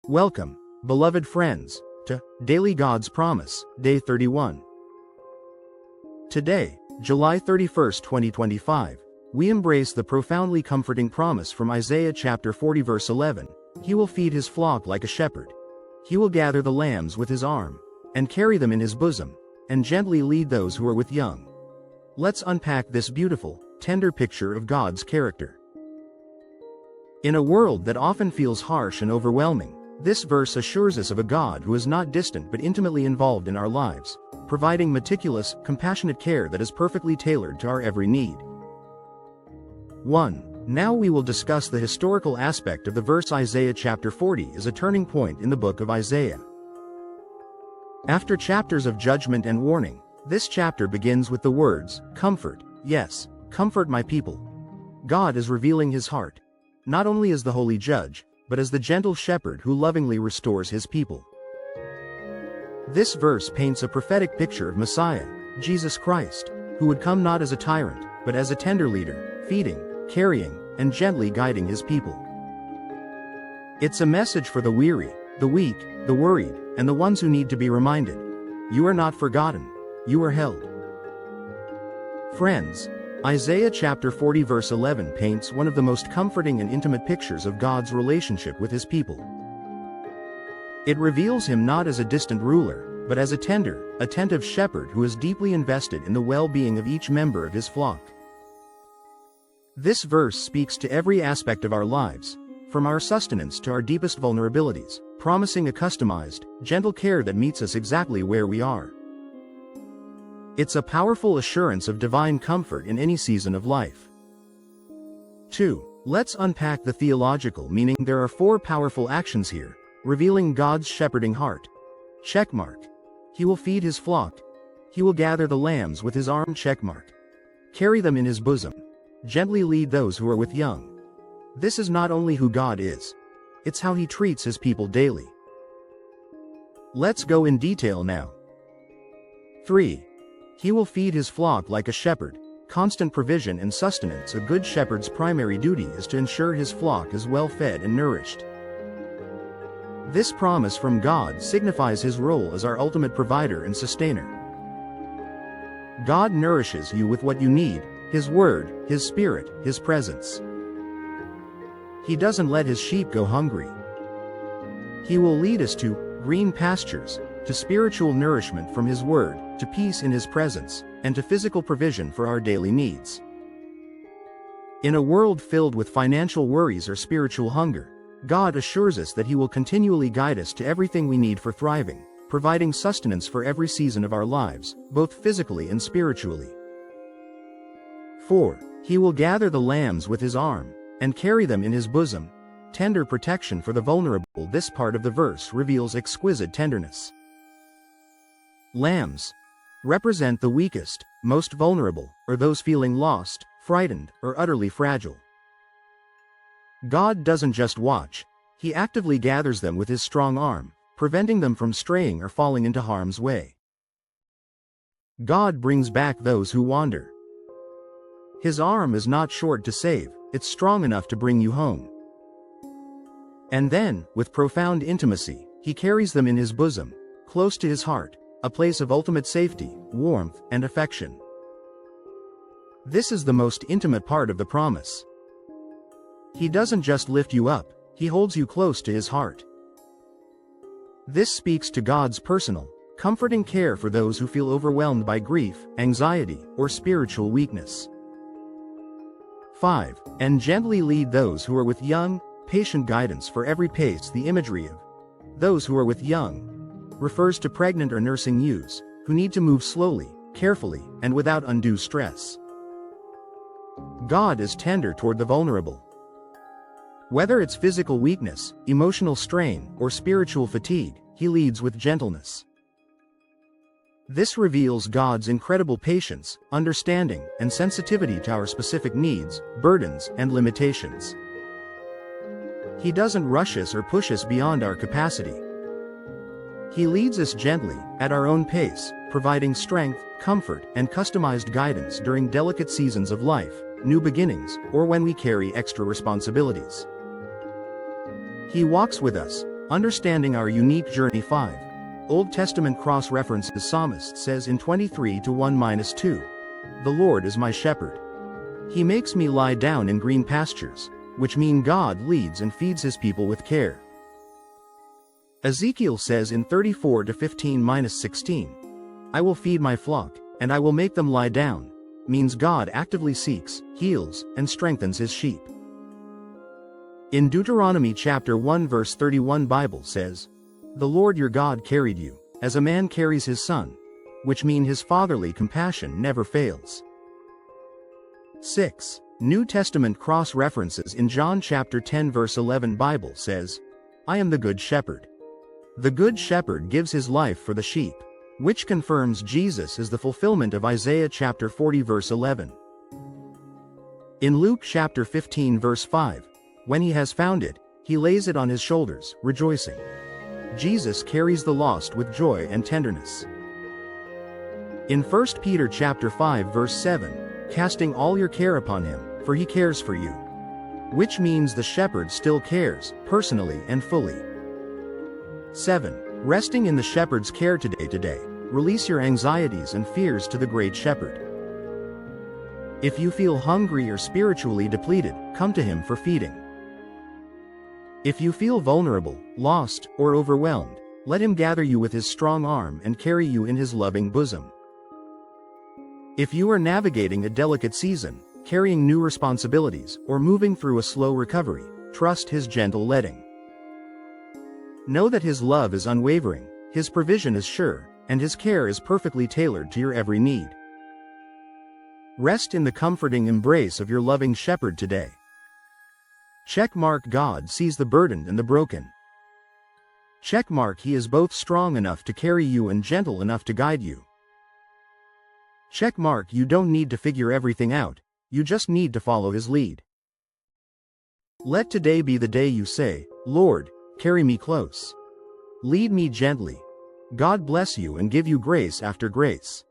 Welcome, beloved friends, to Daily God's Promise, Day 31. Today, July 31, 2025, we embrace the profoundly comforting promise from Isaiah chapter 40 verse 11. He will feed his flock like a shepherd. He will gather the lambs with his arm, and carry them in his bosom, and gently lead those who are with young. Let's unpack this beautiful, tender picture of God's character. In a world that often feels harsh and overwhelming, this verse assures us of a God who is not distant but intimately involved in our lives, providing meticulous, compassionate care that is perfectly tailored to our every need. 1. Now we will discuss the historical aspect of the verse. Isaiah chapter 40 is a turning point in the book of Isaiah. After chapters of judgment and warning, this chapter begins with the words, "Comfort, yes, comfort my people." God is revealing his heart, not only as the holy judge, but as the gentle shepherd who lovingly restores his people. This verse paints a prophetic picture of Messiah, Jesus Christ, who would come not as a tyrant, but as a tender leader, feeding, carrying, and gently guiding his people. It's a message for the weary, the weak, the worried, and the ones who need to be reminded. You are not forgotten, you are held. Friends, Isaiah chapter 40 verse 11 paints one of the most comforting and intimate pictures of God's relationship with his people. It reveals him not as a distant ruler, but as a tender, attentive shepherd who is deeply invested in the well-being of each member of his flock. This verse speaks to every aspect of our lives, from our sustenance to our deepest vulnerabilities, promising a customized, gentle care that meets us exactly where we are. It's a powerful assurance of divine comfort in any season of life. 2. Let's unpack the theological meaning. There are 4 powerful actions here, revealing God's shepherding heart. Checkmark. He will feed his flock. He will gather the lambs with his arm. Checkmark. Carry them in his bosom. Gently lead those who are with young. This is not only who God is, it's how he treats his people daily. Let's go in detail now. 3. He will feed his flock like a shepherd. Constant provision and sustenance. A good shepherd's primary duty is to ensure his flock is well fed and nourished. This promise from God signifies his role as our ultimate provider and sustainer. God nourishes you with what you need, his word, his spirit, his presence. He doesn't let his sheep go hungry. He will lead us to green pastures, to spiritual nourishment from his word, to peace in his presence, and to physical provision for our daily needs. In a world filled with financial worries or spiritual hunger, God assures us that he will continually guide us to everything we need for thriving, providing sustenance for every season of our lives, both physically and spiritually. 4. He will gather the lambs with his arm, and carry them in his bosom. Tender protection for the vulnerable. This part of the verse reveals exquisite tenderness. Lambs represent the weakest, most vulnerable, or those feeling lost, frightened, or utterly fragile. God doesn't just watch, he actively gathers them with his strong arm, preventing them from straying or falling into harm's way. God brings back those who wander. His arm is not short to save, it's strong enough to bring you home. And then, with profound intimacy, he carries them in his bosom, close to his heart, a place of ultimate safety, warmth, and affection. This is the most intimate part of the promise. He doesn't just lift you up, he holds you close to his heart. This speaks to God's personal, comforting care for those who feel overwhelmed by grief, anxiety, or spiritual weakness. 5. And gently lead those who are with young, patient guidance for every pace. The imagery of those who are with young refers to pregnant or nursing ewes, who need to move slowly, carefully, and without undue stress. God is tender toward the vulnerable. Whether it's physical weakness, emotional strain, or spiritual fatigue, he leads with gentleness. This reveals God's incredible patience, understanding, and sensitivity to our specific needs, burdens, and limitations. He doesn't rush us or push us beyond our capacity. He leads us gently, at our own pace, providing strength, comfort, and customized guidance during delicate seasons of life, new beginnings, or when we carry extra responsibilities. He walks with us, Understanding our unique journey. 5. Old Testament cross-reference. The psalmist says in 23:1-2, "The Lord is my shepherd. He makes me lie down in green pastures," which mean God leads and feeds his people with care. Ezekiel says in 34:15-16, "I will feed my flock, and I will make them lie down," means God actively seeks, heals, and strengthens his sheep. In Deuteronomy chapter 1 verse 31, Bible says, "The Lord your God carried you, as a man carries his son," which mean his fatherly compassion never fails. 6. New Testament cross-references. In John chapter 10 verse 11, Bible says, "I am the good shepherd. The good shepherd gives his life for the sheep," which confirms Jesus is the fulfillment of Isaiah chapter 40 verse 11. In Luke chapter 15 verse 5, "When he has found it, he lays it on his shoulders, rejoicing." Jesus carries the lost with joy and tenderness. In 1 Peter chapter 5 verse 7, "Casting all your care upon him, for he cares for you," which means the shepherd still cares, personally and fully. 7. Resting in the shepherd's care. Today, release your anxieties and fears to the great shepherd. If you feel hungry or spiritually depleted, come to him for feeding. If you feel vulnerable, lost, or overwhelmed, let him gather you with his strong arm and carry you in his loving bosom. If you are navigating a delicate season, carrying new responsibilities, or moving through a slow recovery, trust his gentle leading. Know that his love is unwavering, his provision is sure, and his care is perfectly tailored to your every need. Rest in the comforting embrace of your loving shepherd today. Checkmark. God sees the burdened and the broken. Checkmark. He is both strong enough to carry you and gentle enough to guide you. Checkmark. You don't need to figure everything out, you just need to follow his lead. Let today be the day you say, "Lord, carry me close. Lead me gently." God bless you and give you grace after grace.